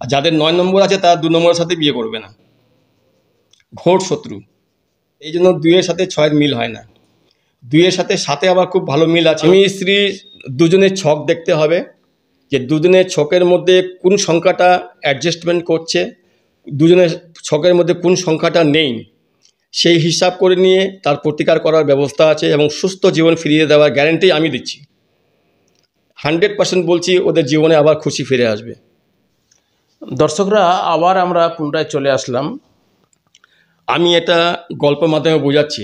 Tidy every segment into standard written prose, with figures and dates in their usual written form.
আর যাদের 9 নম্বর আছে তারা 2 নম্বরের সাথে বিয়ে করবে না, ঘোর শত্রু। এই জন্য 2-এর সাথে 6-এর মিল হয় না। 2-এর সাথে 7-এ আবার খুব ভালো মিল আছে। স্বামী স্ত্রী দুজনের ছক দেখতে হবে যে দুজনের ছকের মধ্যে কোন সংখ্যাটা অ্যাডজাস্টমেন্ট করছে, দুজনের ছকের মধ্যে কোন সংখ্যাটা নেই, সেই হিসাব করে নিয়ে তার প্রতিকার করার ব্যবস্থা আছে এবং সুস্থ জীবন ফিরিয়ে দেওয়ার গ্যারান্টি আমি দিচ্ছি। 100% বলছি ওদের জীবনে আবার খুশি ফিরে আসবে। দর্শকরা, আবার আমরা পুনরায় চলে আসলাম। আমি এটা গল্পের মাধ্যমে বোঝাচ্ছি।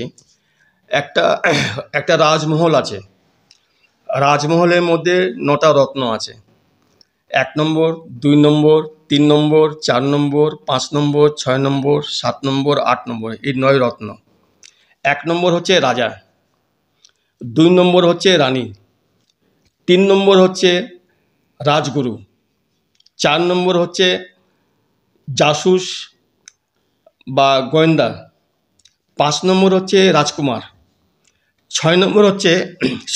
একটা রাজমহল আছে। রাজমহলের মধ্যে 9টা রত্ন আছে। 1 নম্বর, 2 নম্বর, 3 নম্বর, 4 নম্বর, 5 নম্বর, 6 নম্বর, 7 নম্বর, 8 নম্বর, এই 9 রত্ন। 1 নম্বর হচ্ছে রাজা, 2 নম্বর হচ্ছে রানী, 3 নম্বর হচ্ছে রাজগুরু, 4 নম্বর হচ্ছে জাসুস বা গোয়েন্দা, 5 নম্বর হচ্ছে রাজকুমার, 6 নম্বর হচ্ছে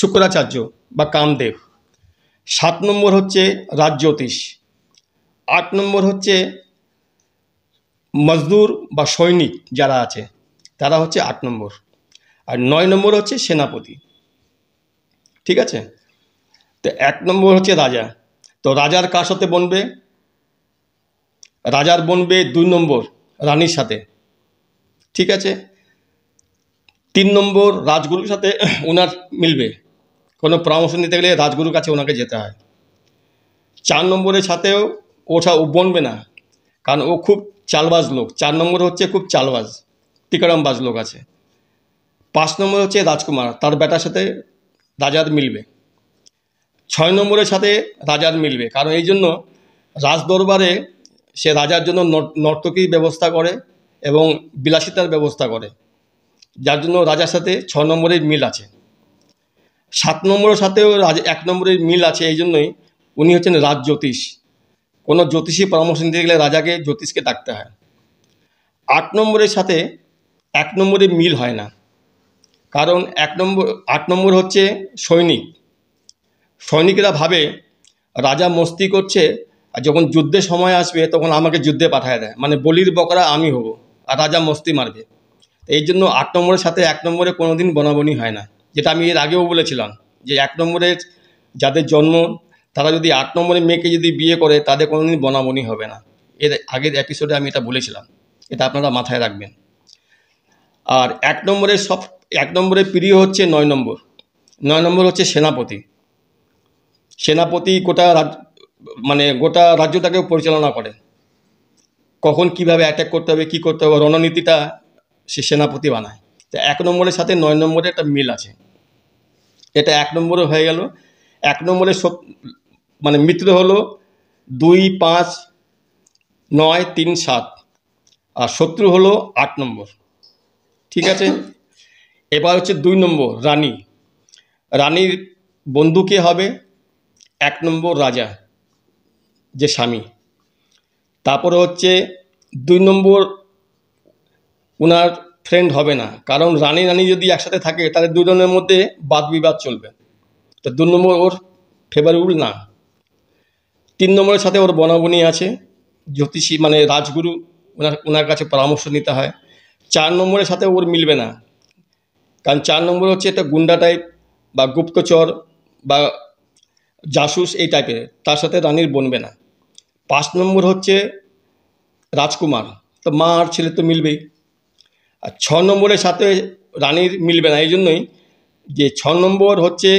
শুক্রাচার্য বা কামদেব, 7 নম্বর হচ্ছে রাজজ্যোতিষ, 8 নম্বর হচ্ছে মজদুর বা সৈনিক যারা আছে তারা হচ্ছে 8 নম্বর, আর 9 নম্বর হচ্ছে সেনাপতি। ঠিক আছে? তো 1 নম্বর হচ্ছে রাজা। তো রাজার কার সাথে বনবে? রাজার বনবে 2 নম্বর রানীর সাথে। ঠিক আছে? 3 নম্বর রাজগুরুর সাথে ওনার মিলবে। কোনো পরামর্শ নিতে গেলে রাজগুরুর কাছে ওনাকে যেতে হয়। 4 নম্বরের সাথেও ওঠা ও বনবে না, কারণ ও খুব চালবাজ লোক। 4 নম্বর হচ্ছে খুব চালবাজ, টিকারামবাজ লোক আছে। 5 নম্বর হচ্ছে রাজকুমার, তার বেটার সাথে রাজার মিলবে। 6 নম্বরের সাথে রাজার মিলবে, কারণ এই জন্য রাজদরবারে সে রাজার জন্য নর্তকীর ব্যবস্থা করে এবং বিলাসিতার ব্যবস্থা করে, যার জন্য রাজার সাথে 6 নম্বরের মিল আছে। 7 নম্বরের সাথেও 1 নম্বরের মিল আছে, এই জন্যই উনি হচ্ছেন রাজজ্যোতিষ। কোনো জ্যোতিষী পরামর্শ নিতে গেলে রাজাকে জ্যোতিষকে ডাকতে হয়। 8 নম্বরের সাথে 1 নম্বরের মিল হয় না, কারণ 8 নম্বর হচ্ছে সৈনিক। সৈনিকরা ভাবে রাজা মস্তি করছে, আর যখন যুদ্ধের সময় আসবে তখন আমাকে যুদ্ধে পাঠায় দেয়, মানে বলির বকরা আমি হব আর রাজা মস্তি মারবে। এই জন্য 8 নম্বরের সাথে 1 নম্বরে কোনো দিন বনাবনি হয় না, যেটা আমি এর আগেও বলেছিলাম যে 1 নম্বরের যাদের জন্ম তারা যদি 8 নম্বরের মেয়েকে যদি বিয়ে করে তাদের কোনো দিন বনাবনি হবে না। এর আগের এপিসোডে আমি এটা বলেছিলাম, এটা আপনারা মাথায় রাখবেন। আর 1 নম্বরের প্রিয় হচ্ছে 9 নম্বর। 9 নম্বর হচ্ছে সেনাপতি। সেনাপতি গোটা রাজ্যটাকেও পরিচালনা করে, কখন কিভাবে অ্যাটাক করতে হবে, কী করতে হবে, রণনীতিটা সে সেনাপতি বানায়। তো 1 নম্বরের সাথে 9 নম্বরে একটা মিল আছে, এটা 1 নম্বরে হয়ে গেল। 1 নম্বরের মিত্র হলো 2, 5, 9, 3, 7, আর শত্রু হলো 8 নম্বর। ঠিক আছে? এবার হচ্ছে 2 নম্বর রানী। রানীর বন্ধু কে হবে? 1 নম্বর রাজা, যে স্বামী। তারপরে হচ্ছে 2 নম্বর ওনার ফ্রেন্ড হবে না, কারণ রানী যদি একসাথে থাকে তাহলে দুজনের মধ্যে বাদ বিবাদ চলবে। তো 2 নম্বর ওর ফেভারেবল না। 3 নম্বরের সাথে ওর বনাবনি আছে, জ্যোতিষী মানে রাজগুরু, ওনার কাছে পরামর্শ নিতে হয়। 4 নম্বরের সাথে ওর মিলবে না, কারণ 4 নম্বর হচ্ছে একটা গুন্ডা টাইপ বা গুপ্তচর বা জাসুস এই টাইপের, তার সাথে রানীর বনবে না। 5 নম্বর হচ্ছে রাজকুমার, তো মা আর ছেলে তো মিলবেই। আর 6 নম্বরের সাথে রানীর মিলবে না, এই জন্যই যে 6 নম্বর হচ্ছে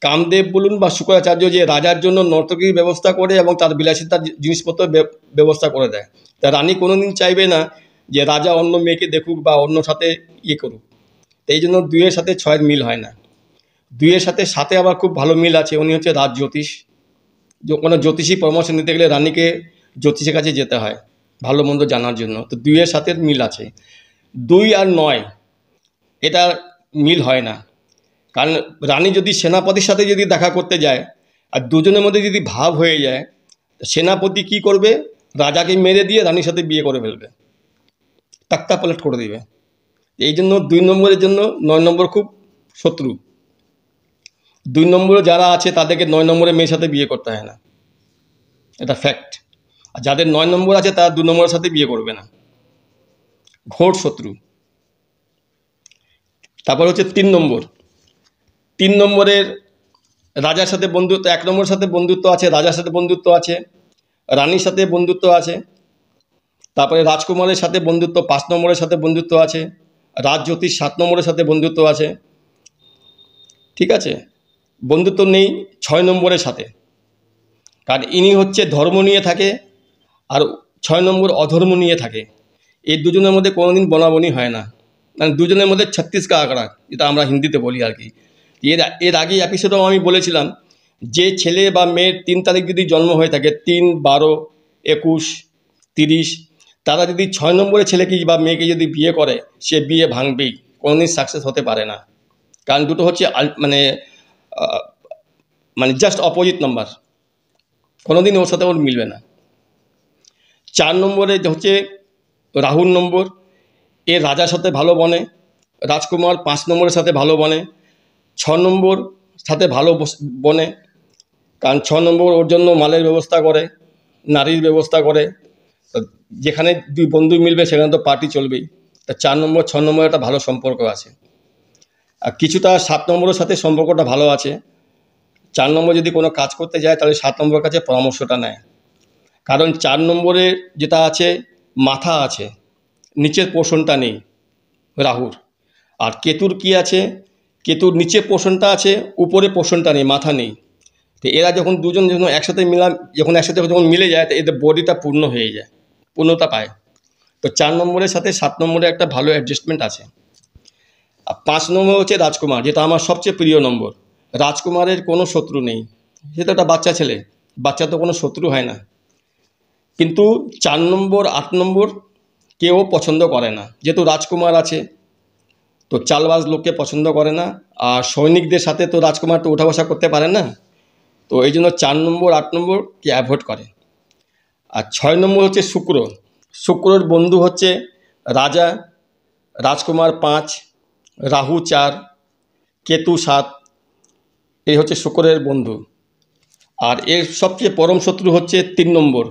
কামদেব বলুন বা শুক্রাচার্য, যে রাজার জন্য নর্তকীর ব্যবস্থা করে এবং তার বিলাসিতার জিনিসপত্র ব্যবস্থা করে দেয়। তা রানী কোনোদিন চাইবে না যে রাজা অন্য মেয়েকে দেখুক বা অন্য সাথে করুক। এই জন্য 2-এর সাথে 6-এর মিল হয় না। 2-এর সাথে 7-এ আবার খুব ভালো মিল আছে, উনি হচ্ছে রাজজ্যোতিষ। কোনো জ্যোতিষী পরামর্শ নিতে গেলে রানীকে জ্যোতিষের কাছে যেতে হয় ভালো মন্দ জানার জন্য। তো 2-এর সাথে মিল আছে। 2 আর 9 এটা মিল হয় না, কারণ রানী যদি সেনাপতির সাথে যদি দেখা করতে যায় আর দুজনের মধ্যে যদি ভাব হয়ে যায়, সেনাপতি কি করবে? রাজাকে মেরে দিয়ে রানীর সাথে বিয়ে করে ফেলবে, তাক্তা পালট করে দিবে। এই জন্য 2 নম্বরের জন্য 9 নম্বর খুব শত্রু। 2 নম্বরে যারা আছে তাদেরকে 9 নম্বরের মেয়ের সাথে বিয়ে করতে হয় না, এটা ফ্যাক্ট। আর যাদের 9 নম্বর আছে তারা 2 নম্বরের সাথে বিয়ে করবে না, ঘোর শত্রু। তারপর হচ্ছে 3 নম্বর। 3 নম্বরের রাজার সাথে বন্ধুত্ব, 1 নম্বরের সাথে বন্ধুত্ব আছে, রাজার সাথে বন্ধুত্ব আছে, রানীর সাথে বন্ধুত্ব আছে, তারপরে রাজকুমারের সাথে বন্ধুত্ব 5 নম্বরের সাথে বন্ধুত্ব আছে, রাজজ্যোতিষ 7 নম্বরের সাথে বন্ধুত্ব আছে, ঠিক আছে। বন্ধুত্ব নেই 6 নম্বরের সাথে, কারণ ইনি হচ্ছে ধর্ম নিয়ে থাকে আর 6 নম্বর অধর্ম নিয়ে থাকে। এই দুজনের মধ্যে কোনোদিন বনাবনি হয় না, মানে দুজনের মধ্যে 36 কা আঁকড়া, যেটা আমরা হিন্দিতে বলি আর কি। এর আগে এপিসোডেও আমি বলেছিলাম যে ছেলে বা মেয়ের 3 তারিখ যদি জন্ম হয়ে থাকে, 3, 12, 21, 30, তারা যদি 6 নম্বরের ছেলেকে বা মেয়েকে যদি বিয়ে করে, সে বিয়ে ভাঙবেই, কোনোদিন সাকসেস হতে পারে না। কারণ দুটো হচ্ছে মানে জাস্ট অপোজিট নাম্বার, কোনোদিন ওর সাথে ওর মিলবে না। 4 নম্বরে হচ্ছে রাহুর নম্বর, এ রাজার সাথে ভালো বনে, রাজকুমার 5 নম্বরের সাথে ভালো বনে, 6 নম্বর সাথে ভালো বনে, কারণ 6 নম্বর ওর জন্য মালের ব্যবস্থা করে, নারীর ব্যবস্থা করে। যেখানে 2 বন্ধু মিলবে সেখানে তো পার্টি চলবেই। তা 4 নম্বর 6 নম্বর একটা ভালো সম্পর্ক আছে। আর কিছুটা 7 নম্বরের সাথে সম্পর্কটা ভালো আছে। 4 নম্বর যদি কোনো কাজ করতে যায় তাহলে 7 নম্বরের কাছে পরামর্শটা নেয়, কারণ 4 নম্বরে যেটা আছে মাথা আছে, নিচের পোর্শনটা নেই রাহুর। আর কেতুর কি আছে, কেতুর নিচের পোর্শনটা আছে, উপরে পোর্শনটা নেই, মাথা নেই। তো এরা যখন দুজন যখন একসাথে যখন মিলে যায় তো এদের বডিটা পূর্ণ হয়ে যায়, পূর্ণতা পায়। তো 4 নম্বরের সাথে 7 নম্বরে একটা ভালো অ্যাডজাস্টমেন্ট আছে। আর 5 নম্বর হচ্ছে রাজকুমার, যেটা আমার সবচেয়ে প্রিয় নম্বর। রাজকুমারের কোনো শত্রু নেই, সে তো একটা বাচ্চা ছেলে, বাচ্চা তো কোনো শত্রু হয় না। কিন্তু 4 নম্বর 8 নম্বর কেউ পছন্দ করে না, যেহেতু রাজকুমার আছে তো চালবাজ লোককে পছন্দ করে না। আর সৈনিকদের সাথে তো রাজকুমার তো ওঠা বসা করতে পারে না, তো এই জন্য 4 নম্বর 8 নম্বরকে অ্যাভয়েড করে। আর 6 নম্বর হচ্ছে শুক্র। শুক্রর বন্ধু হচ্ছে রাজা, রাজকুমার 5, রাহু 4, কেতু 7, এই হচ্ছে শুক্রের বন্ধু। আর এর সবচেয়ে পরম শত্রু হচ্ছে 3 নম্বর।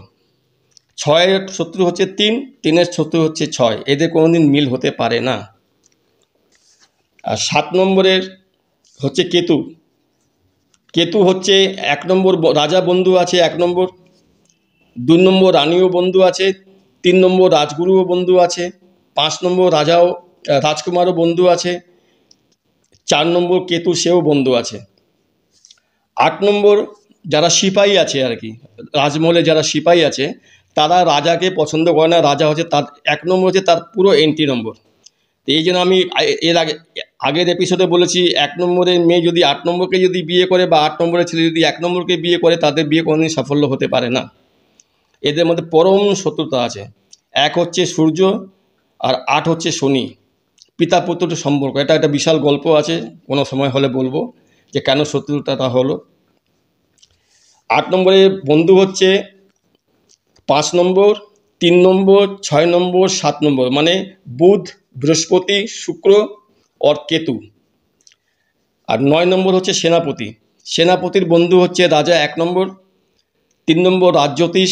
6-এর শত্রু হচ্ছে 3, 3-এর শত্রু হচ্ছে 6, এদের কোনোদিন মিল হতে পারে না। আর 7 নম্বরের হচ্ছে কেতু। কেতু হচ্ছে 1 নম্বর রাজা বন্ধু আছে 1 নম্বর, 2 নম্বর রানীও বন্ধু আছে, 3 নম্বর রাজগুরুও বন্ধু আছে, 5 নম্বর রাজকুমারও বন্ধু আছে, 4 নম্বর কেতু সেও বন্ধু আছে। 8 নম্বর যারা সিপাহী আছে আর কি, রাজমহলে যারা সিপাহী আছে তারা রাজাকে পছন্দ করে না। রাজা হচ্ছে তার 1 নম্বর হচ্ছে তার পুরো এন্ট্রি নম্বর। তো এই জন্য আমি এর আগের এপিসোডে বলেছি 1 নম্বরের মেয়ে যদি 8 নম্বরকে যদি বিয়ে করে বা 8 নম্বরের ছেলে যদি 1 নম্বরকে বিয়ে করে, তাদের বিয়ে কোনোদিন সাফল্য হতে পারে না। এদের মধ্যে পরম শত্রুতা আছে। 1 হচ্ছে সূর্য আর 8 হচ্ছে শনি, পিতা পুত্রের সম্পর্ক। এটা একটা বিশাল গল্প আছে, কোনো সময় হলে বলবো যে কেন শত্রুতাটা হলো। 8 নম্বরে বন্ধু হচ্ছে 5 নম্বর, 3 নম্বর, 6 নম্বর, 7 নম্বর, মানে বুধ, বৃহস্পতি, শুক্র और কেতু। আর 9 নম্বর হচ্ছে সেনাপতি। সেনাপতির বন্ধু হচ্ছে রাজা 1 নম্বর, 3 নম্বর রাজজ্যোতিষ,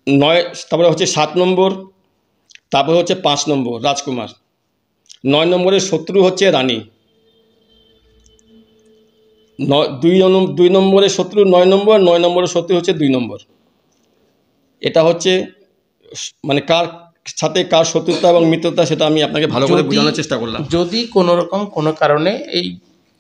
9 তারপরে হচ্ছে 7 নম্বর, তারপরে হচ্ছে 5 নম্বর রাজকুমার। 9 নম্বরের শত্রু হচ্ছে রানী। 2 নম্বরের শত্রু 9 নম্বর, 9 নম্বরের শত্রু হচ্ছে 2 নম্বর। এটা হচ্ছে মানে কার সাথে কার শত্রুতা এবং মিত্রতা সেটা আমি আপনাকে ভালো করে বোঝানোর চেষ্টা করলাম। যদি কোনো রকম কোনো কারণে এই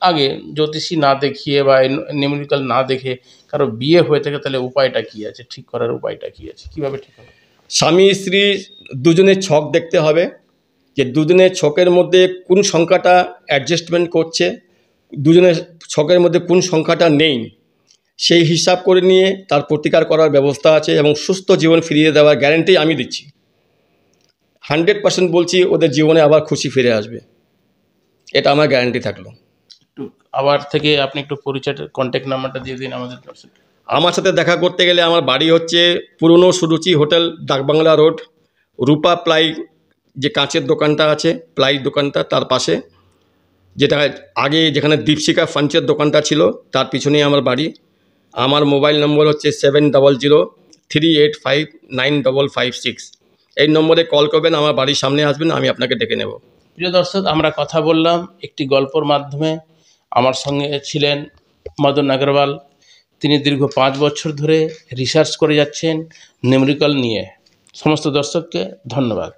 আগে জ্যোতিষী না দেখিয়ে বা নিউমেরিক্যাল না দেখে কারো বিয়ে হয়ে থাকে, তাহলে উপায়টা কি আছে, ঠিক করার উপায়টা কি আছে, কিভাবে ঠিক হবে? স্বামী স্ত্রী দুজনের ছক দেখতে হবে, যে দুজনের ছকের মধ্যে কোন সংখ্যাটা অ্যাডজাস্টমেন্ট করছে, দুজনের ছকের মধ্যে কোন সংখ্যাটা নেই, সেই হিসাব করে নিয়ে তার প্রতিকার করার ব্যবস্থা আছে এবং সুস্থ জীবন ফিরিয়ে দেওয়ার গ্যারান্টি আমি দিচ্ছি। 100% বলছি, ওদের জীবনে আবার খুশি ফিরে আসবে, এটা আমার গ্যারান্টি থাকলো। একটু আবার থেকে আপনি একটু পরিচয়টা, কন্ট্যাক্ট নাম্বারটা দিয়ে দিন আমাদের দর্শক। আমার সাথে দেখা করতে গেলে আমার বাড়ি হচ্ছে পুরনো সুরুচি হোটেল, ডাকবাংলা রোড, রূপা প্লাই, যে কাঁচের দোকানটা আছে, প্লাই দোকানটা তার পাশে, যেটা আগে যেখানে দীপশিখা ফার্নিচার দোকানটা ছিল তার পিছনেই আমার বাড়ি। আমার মোবাইল নম্বর হচ্ছে 7003859556। এই নম্বরে কল করবেন, আমার বাড়ির সামনে আসবেন, আমি আপনাকে ডেকে নেব। প্রিয় দর্শক, আমরা কথা বললাম একটি গল্পর মাধ্যমে। আমার সঙ্গে ছিলেন মদন আগরওয়াল। তিনি দীর্ঘ 5 বছর ধরে রিসার্চ করে যাচ্ছেন নিউমেরিক্যাল নিয়ে। সমস্ত দর্শককে ধন্যবাদ।